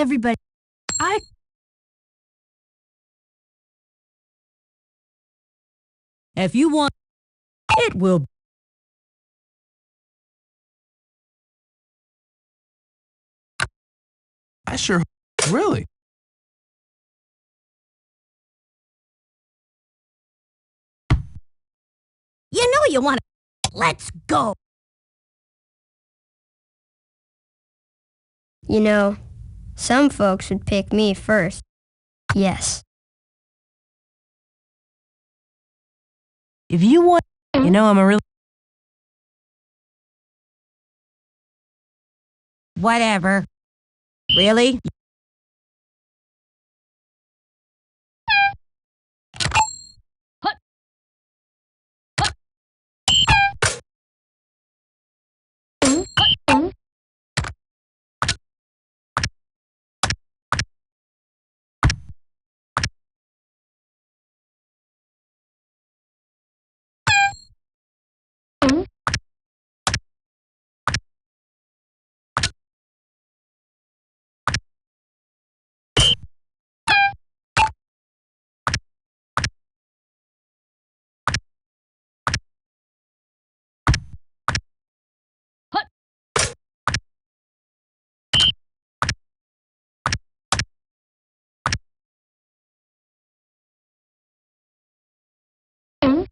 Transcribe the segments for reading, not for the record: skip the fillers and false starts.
everybody. If you want, it will. I sure really. You know you want to. Let's go. You know, some folks would pick me first. Yes. If you want, you know I'm a really. Whatever. Really?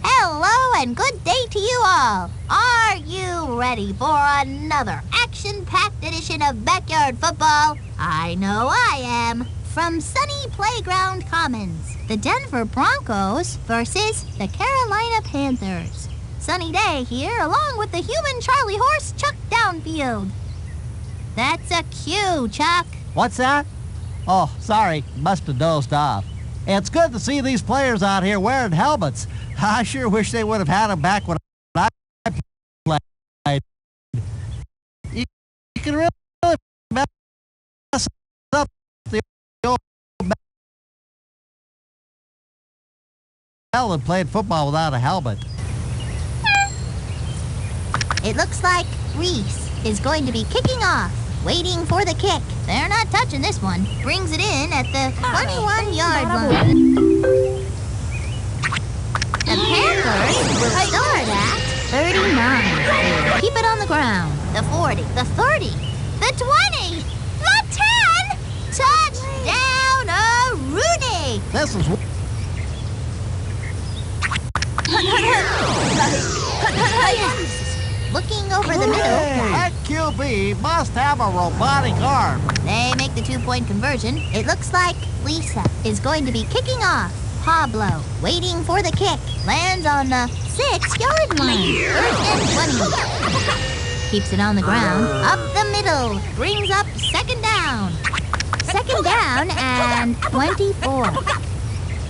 Hello and good day to you all. Are you ready for another action-packed edition of Backyard Football? I know I am. From sunny Playground Commons, the Denver Broncos versus the Carolina Panthers. Sunny day here, along with the human Charlie horse Chuck downfield. That's a cue, Chuck. What's that? Oh, sorry. Must have dozed off. It's good to see these players out here wearing helmets. I sure wish they would have had them back when I played. You can really mess up the old bell and playing football without a helmet. It looks like Reese is going to be kicking off, waiting for the kick. They're not touching this one. Brings it in at the 21-yard line. The Panthers will start at 39. Keep it on the ground. The 40, the 30, the 20, the 10. Touchdown, Rooney. This is... Looking over the middle. That QB must have a robotic arm. They make the two-point conversion. It looks like Lisa is going to be kicking off. Pablo, waiting for the kick, lands on the 6-yard line. First and 20. Keeps it on the ground, up the middle, brings up second down. Second down and 24.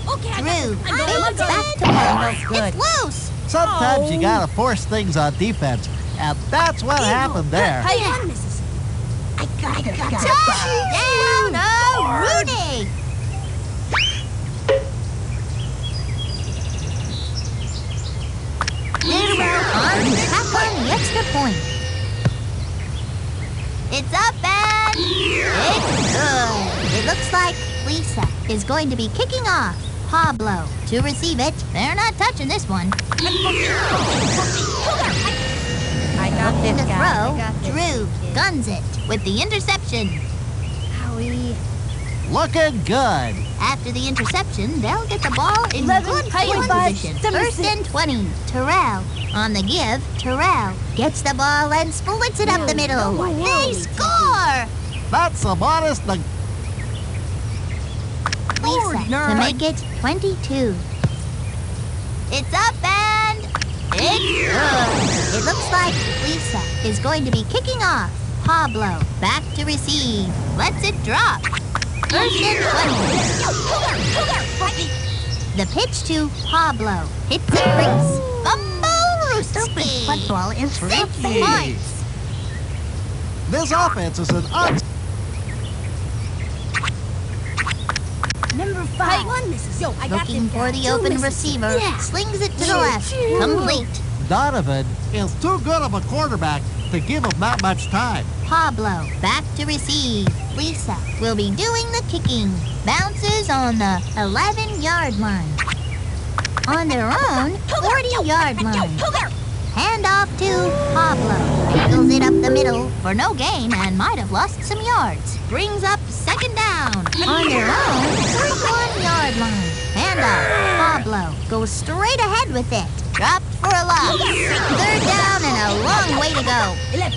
Drew, fades back to Paul. It's loose. Sometimes you gotta force things on defense, and that's what happened there. I got it. Touchdown, Rooney. On to tap on the extra point. It's up and it's good. It looks like Lisa is going to be kicking off. Pablo to receive it. They're not touching this one. I got this To guy. throw, Drew guns it with the interception. Howie. Looking good. After the interception, they'll get the ball in 11, good field 25, position. 76. First and 20. Terrell. On the give, Terrell gets the ball and splits it up the middle. They score! That's the modest... Lisa to make it 22. It's up and it's good. It looks like Lisa is going to be kicking off. Pablo back to receive. Lets it drop. First and 20. The pitch to Pablo. Hits the crease. Bumble-rooski. Football is 6 points. This offense is an Number 5. Yo, I got Looking this for guy. the Two open misses. receiver. Yeah. Slings it to the left. Complete. Donovan is too good of a quarterback to give him that much time. Pablo back to receive. Lisa will be doing the kicking. Bounces on the 11-yard line. On their own 40-yard line. Hand off to Pablo. Fills it up the middle for no gain and might have lost some yards. Brings up second down. On their own 31-yard line. Hand off. Pablo goes straight ahead with it. Dropped for a loss. Third down and a long way to go. There's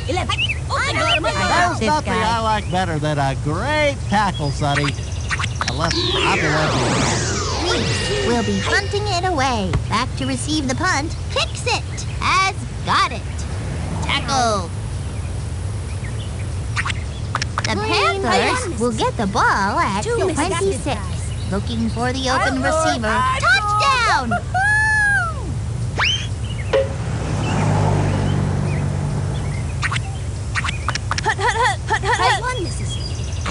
nothing I like better than a great tackle, Sonny. Unless I believe Reese will be punting it away. Back to receive the punt. Kicks it. Has got it. Tackled. The Panthers will get the ball at 26. Looking for the open receiver. Touchdown!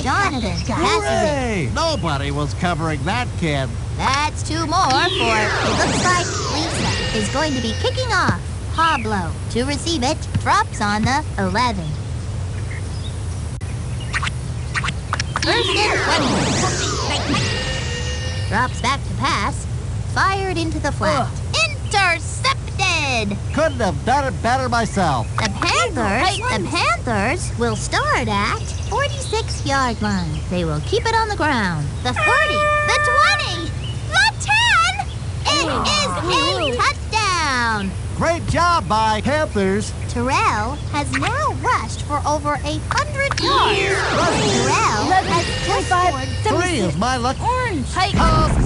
Jonathan passes it. Nobody was covering that kid. That's two more for it looks like Lisa is going to be kicking off. Pablo to receive it. Drops on the 11. First and 20. Drops back to pass. Fired into the flat. Intercepted! Couldn't have done it better myself. The Panthers will start at 46-yard line. They will keep it on the ground. The 40, the 20, the 10! It is a touchdown! Great job by Panthers. Terrell has now rushed for over 100 yards. Terrell has just scored 3 is my luck. Orange.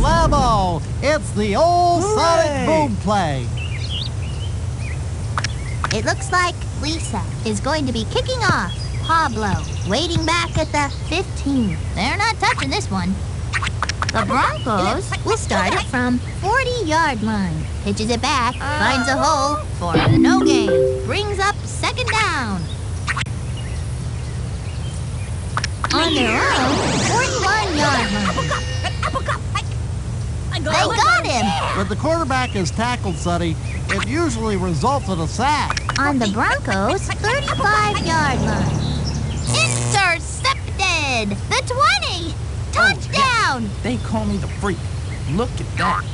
Level. It's the old Sonic Boom play. It looks like Lisa is going to be kicking off. Pablo waiting back at the 15. They're not touching this one. The Broncos will start it from 40-yard line. Pitches it back, finds a hole for no gain. Brings up second down. On their own 41-yard line. They got him! When the quarterback is tackled, Sonny, it usually results in a sack. On the Broncos 35-yard line. Intercepted! The 20! Touchdown! They call me the freak. Look at that.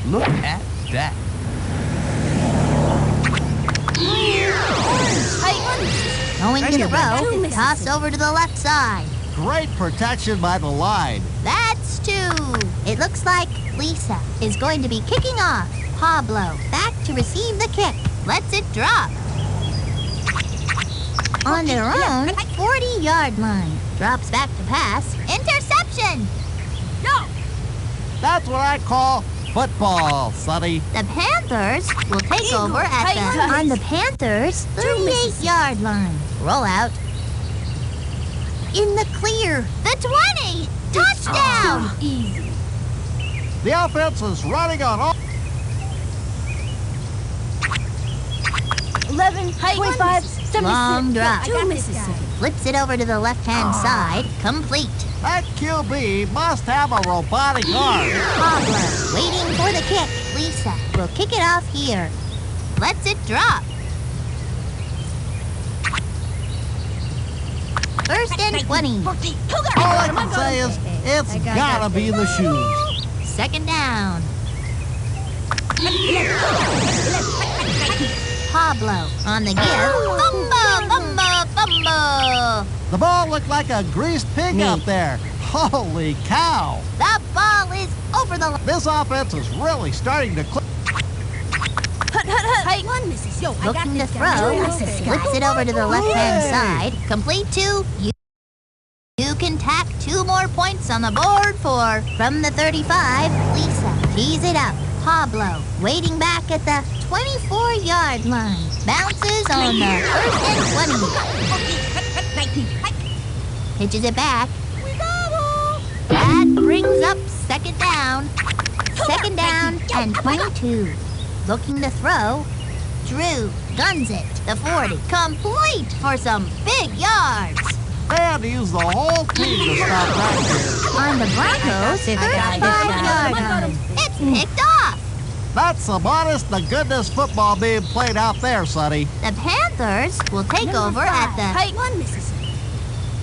Look at that. Going to throw, toss over to the left side. Great protection by the line. That's 2. It looks like Lisa is going to be kicking off. Pablo back to receive the kick. Lets it drop. On their own 40-yard line. Drops back to pass. Interception! That's what I call football, Sonny. The Panthers will take over on the Panthers 38-yard line. Roll out. In the clear. The 20! Touchdown! Easy. The offense is running on all. 11, 25, 76. Long drop. To Mississippi. Flips it over to the left-hand side. Complete. That QB must have a robotic arm. Pablo waiting for the kick. Lisa will kick it off here. Lets it drop. First and 20. All I can say is it's gotta be the shoes. Second down. Pablo on the give. Fumble! The ball looked like a greased pig out there. Holy cow! The ball is over the line. This offense is really starting to click. Looking to throw. Flips it over to the left-hand side. Complete to you. You can tack 2 more points on the board for from the 35. Lisa tees it up. Pablo waiting back at the 24-yard line. Bounces on the first and 20. Pitches it back. That brings up second down. Second down and 22. Looking to throw. Drew guns it. The 40. Complete for some big yards. They had to use the whole team to stop that kid. On the Broncos 35-yard line. It's picked off. That's some honest-to-goodness football being played out there, Sonny. The Panthers will take over at the 1 Mississippi.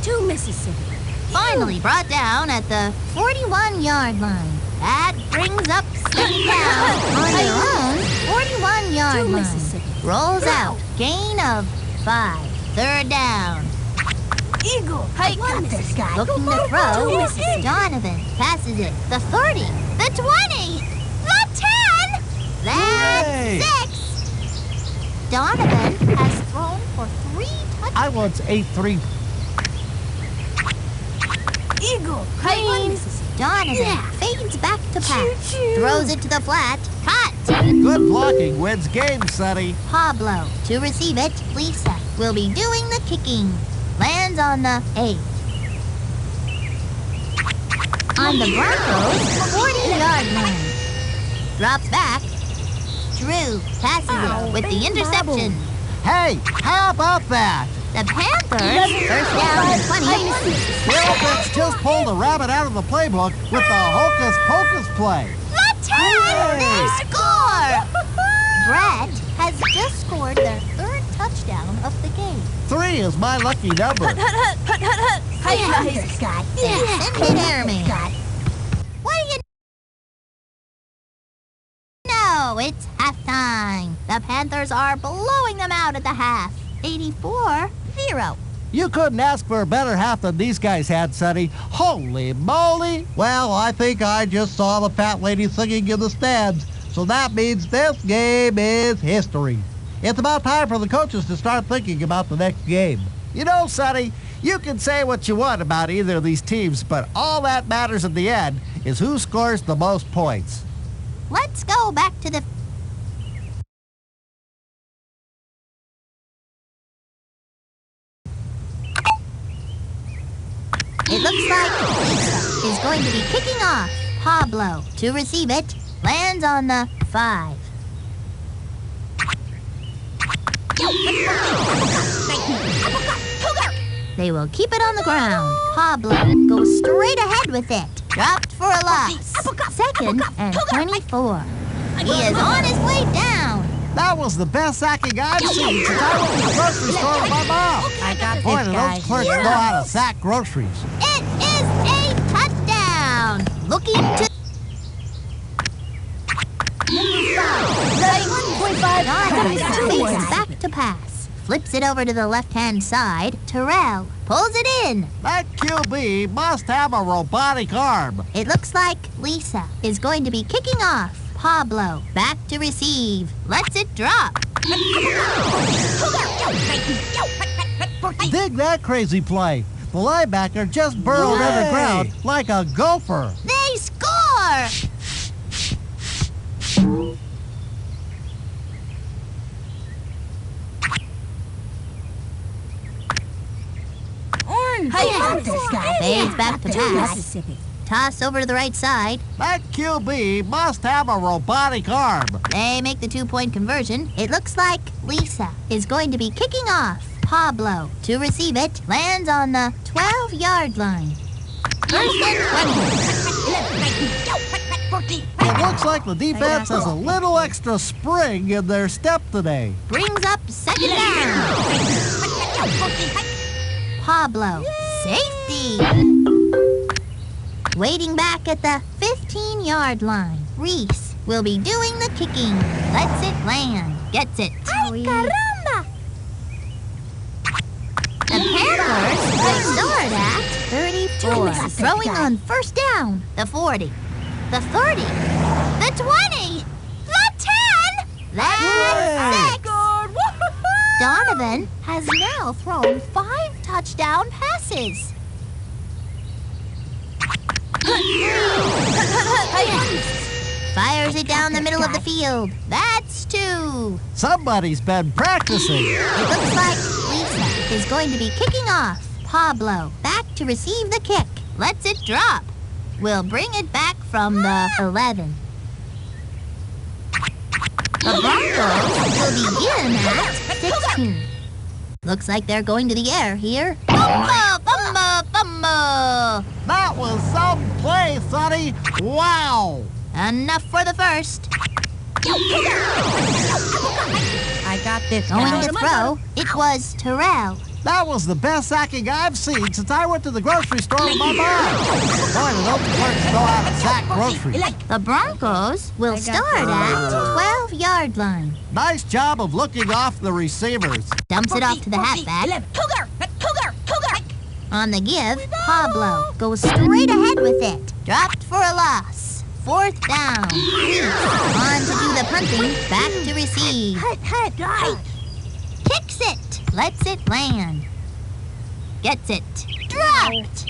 2 Mississippi. finally brought down at the 41-yard line. That brings up second down on their own 41-yard line. Rolls out, gain of 5. Third down. Eagle. I got this guy. Looking to throw, Donovan passes it. The 30, the 20, the 10. That's 6. Donovan has thrown for 3 touchdowns. I once ate 3. Eagle. Clean. Donovan fades back to pass. Throws it to the flat. Cut. Good blocking wins games, Sonny. Pablo to receive it. Lisa will be doing the kicking. Lands on the 8. On the Broncos 40-yard line. Drops back. Drew passes it with the interception. Hey, how about that? The Panthers first down and 20. The offense just pulled a rabbit out of the playbook with the hocus-pocus play. The 10! They score! Brett has just scored their 3rd touchdown of the game. 3 is my lucky number. Send it, Airman. What do you know? It's halftime. The Panthers are blowing them out at the half. 84-0. You couldn't ask for a better half than these guys had, Sonny. Holy moly! Well, I think I just saw the fat lady singing in the stands, so that means this game is history. It's about time for the coaches to start thinking about the next game. You know, Sonny, you can say what you want about either of these teams, but all that matters in the end is who scores the most points. Let's go back to the... It looks like Lisa is going to be kicking off. Pablo to receive it. Lands on the 5. They will keep it on the ground. Pablo goes straight ahead with it. Dropped for a loss. 2nd and 24. He is on his way down. That was the best sacking I've seen since I went to the grocery store with my mom. I got Boy, this do guy. those clerks know how to sack groceries. It is a touchdown. Looking to... Donovan faces back to pass. Flips it over to the left-hand side. Terrell pulls it in. That QB must have a robotic arm. It looks like Lisa is going to be kicking off. Pablo back to receive. Lets it drop. Dig that crazy play. The linebacker just burrowed underground like a gopher. They score! Orange. I got this guy. Fades back to pass. Mississippi. Toss over to the right side. That QB must have a robotic arm. They make the 2-point conversion. It looks like Lisa is going to be kicking off. Pablo to receive it. Lands on the 12-yard line. 1st and 20. It looks like the defense has a little extra spring in their step today. Brings up 2nd down. Pablo, safety. Waiting back at the 15-yard line. Reese will be doing the kicking. Lets it land. Gets it. Caramba! The Panthers will start at 34. Throwing on 1st down. The 40. The 30. The 20. The 10. That's 6. Donovan has now thrown 5 touchdown passes. Fires it down the middle of the field. That's 2. Somebody's been practicing. It looks like Lisa is going to be kicking off. Pablo back to receive the kick. Lets it drop. We'll bring it back from the 11. The Broncos will begin at 16. Looks like they're going to the air here. Bumba, bumba, bumba. That was some play, Sonny. Wow. Enough for the first. I got this Going guy. to throw, it was Terrell. That was the best sacking I've seen since I went to the grocery store with my mom. Boy, do those clerks know how to sack groceries. The Broncos will start at 12-yard line. Nice job of looking off the receivers. Dumps it off to the halfback. On the give, Pablo goes straight ahead with it. Dropped for a loss. 4th down. On to do the punting. Back to receive. Kicks it. Lets it land. Gets it. Dropped.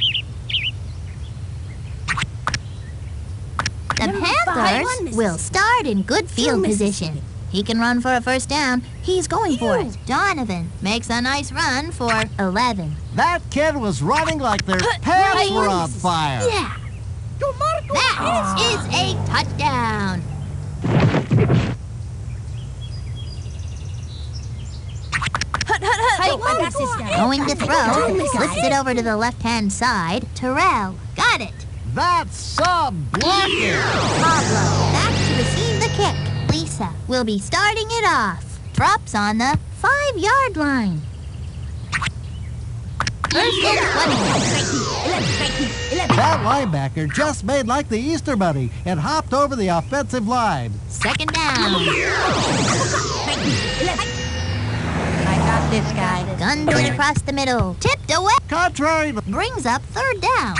The Panthers will start in good field position. He can run for a 1st down. He's going for it. Donovan makes a nice run for 11. That kid was running like their pants were on fire. That is a touchdown. Going to throw, flips it over to the left-hand side. Terrell got it. That's some blocking. Pablo back to receive the kick. Lisa will be starting it off. Drops on the 5-yard line. 1st and 20. That linebacker just made like the Easter Bunny and hopped over the offensive line. 2nd down. I got this guy. Gunned it across the middle. Tipped away. Contrary to Brings up 3rd down.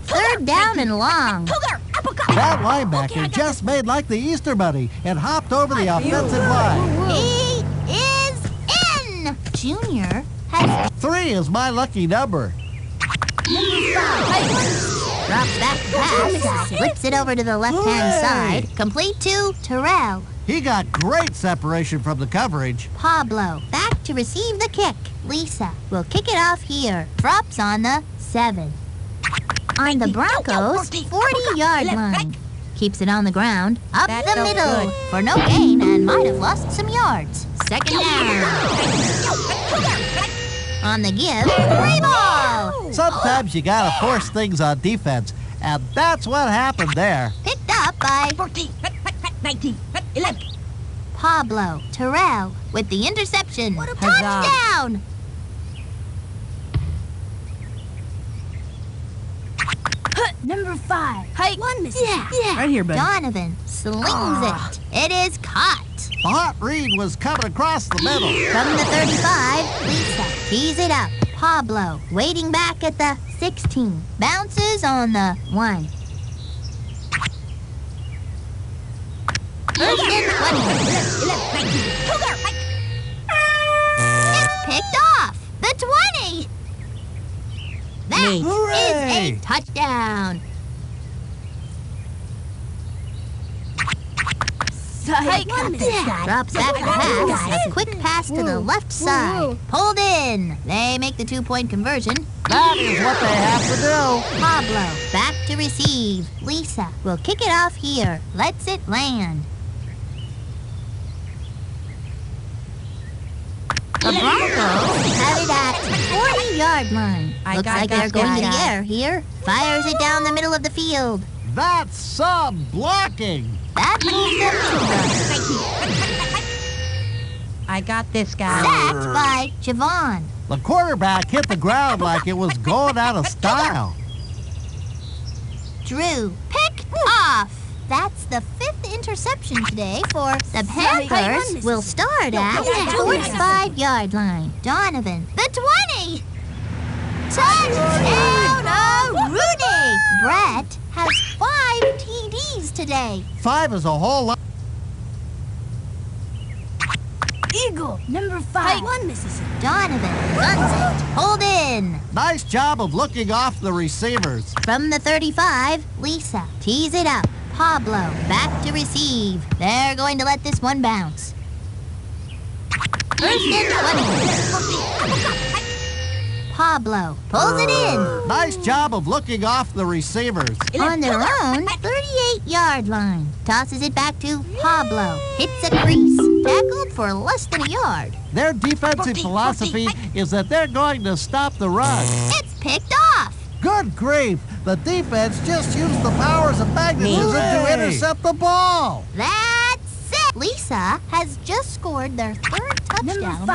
3rd down and long. that linebacker just made like the Easter Bunny and hopped over the offensive line. He is in. Junior has 3 is my lucky number. drops back to pass. Flips it over to the left-hand side. Complete to Terrell. He got great separation from the coverage. Pablo back to receive the kick. Lisa will kick it off here. Drops on the 7. On the Broncos' 40-yard line. Keeps it on the ground. Up That the felt middle. good. For no gain and might have lost some yards. 2nd down. On the give, free ball. Sometimes you gotta force things on defense, and that's what happened there. Picked up by Pablo Terrell with the interception. Touchdown! Number 5. One missing. Right here, buddy. Donovan slings it. It is caught. The hot read was coming across the middle. From the 35, Lisa tees it up. Pablo waiting back at the 16. Bounces on the 1. 1st and 20. It's picked off. The 20. That is Hooray! a touchdown. Drops back to pass. A quick pass to the left side. Pulled in. They make the 2-point conversion. That is what they have to do. Pablo back to receive. Lisa will kick it off here. Lets it land. The Broncos have it at 40-yard line. Looks like they're going to the air here. Fires it down the middle of the field. That's some blocking. That moves them to I got this the guy. sacked by Javon. The quarterback hit the ground like it was going out of style. Drew picked off. That's the 5th interception today for the Panthers. Will start at the 45-yard line. Donovan, the 20. Touchdown, Rooney. Brett has 5 TDs today. 5 is a whole lot. Eagle. Number 5. One misses. Donovan guns it. Hold in. Nice job of looking off the receivers. From the 35, Lisa tees it up. Pablo back to receive. They're going to let this one bounce. 1st and 20. Pablo pulls it in. Nice job of looking off the receivers. On their own 38-yard line. Tosses it back to Pablo. Hits a crease. Tackled for less than a yard. Their defensive philosophy is that they're going to stop the run. It's picked off. Good grief! The defense just used the powers of magnetism to intercept the ball. That's it! Lisa has just scored their third touchdown.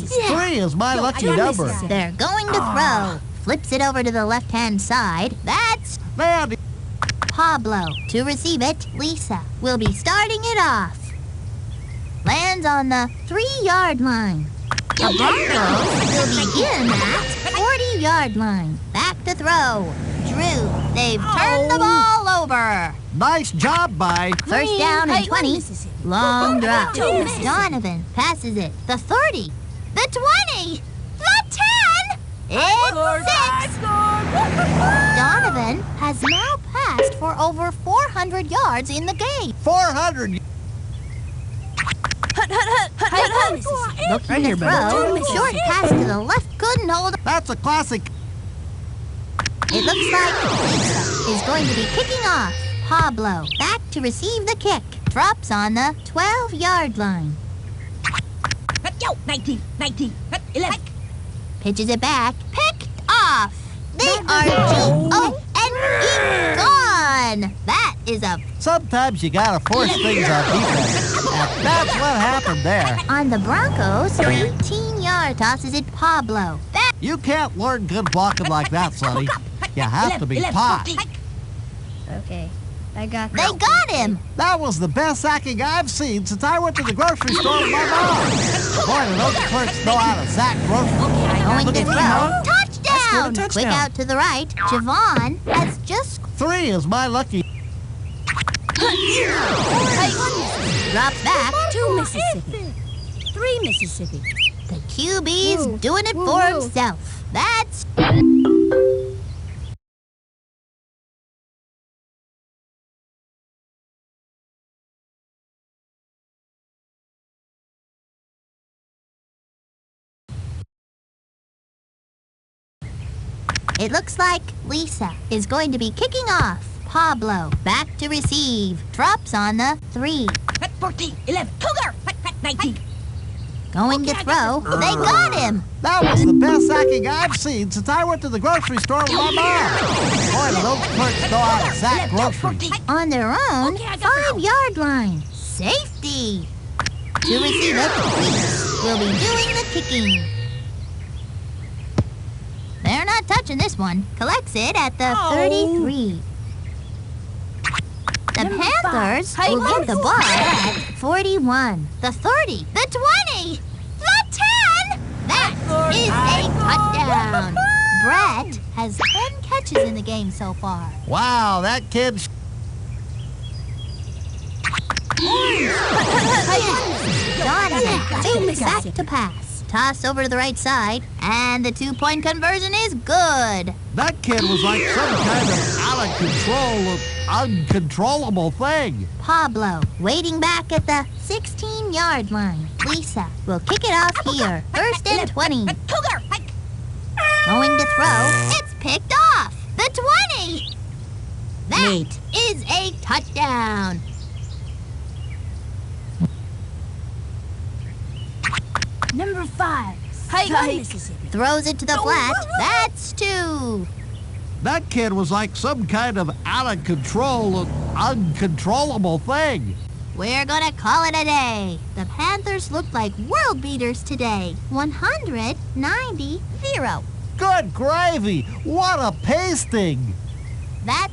Three is my lucky number. They're going to throw. Flips it over to the left-hand side. That's Man, Pablo. To receive it, Lisa will be starting it off. Lands on the 3-yard line. The Broncos will begin at 40-yard line. Back to throw. Drew, they've turned the ball over. nice job by... First down and 20. Long drop. Donovan passes it. The 30. The 20. The 10. It's 6. Donovan has now passed for over 400 yards in the game. 400. Looking to throw. Short pass to the left. Couldn't hold. That's a classic. It looks like Lisa is going to be kicking off. Pablo back to receive the kick. Drops on the 12-yard line. 19, 11. Pitches it back. Picked off. They are G-O-N-E gone. That is a... Sometimes you gotta force things on defense. And that's what happened there. On the Broncos, 18-yard tosses it Pablo. That... You can't learn good blocking like that, Sonny. You have to be taught. Okay, I got They this. got him. That was the best sacking I've seen since I went to the grocery store with my mom. Boy, do those clerks know how to sack groceries. Going to throw. That's Touchdown. good, a Quick touchdown. out to the right. Javon has just 3 is my lucky. dropped back. 2 Mississippi. 3 Mississippi. The QB's doing it for himself. That's... It looks like Lisa is going to be kicking off. Pablo back to receive. Drops on the 3. 14, 11. Cougar. 19. Going to throw. They got him. That was the best sacking I've seen since I went to the grocery store with my mom. Boy, do those clerks know how to sack groceries. On their own Okay, I got the 5-yard line. Safety. To receive it, Reese will be doing the kicking. They're not touching this one. Collects it at the 33. The Panthers will get the ball at 41. The 30. The 20. The 10. That is a touchdown. Brett has 10 catches in the game so far. Wow, that kid... Donovan back to pass. Toss over to the right side, and the 2-point conversion is good. That kid was like some kind of out of control, uncontrollable thing. Pablo waiting back at the 16-yard line. Lisa will kick it off here. First and 20. Cougar. Going to throw. It's picked off. The 20. That is a touchdown. Number 5. Mississippi. Throws it to the flat. That's 2. That kid was like some kind of out of control, uncontrollable thing. We're gonna call it a day. The Panthers looked like world beaters today. 190-0. Good gravy! What a pasting! That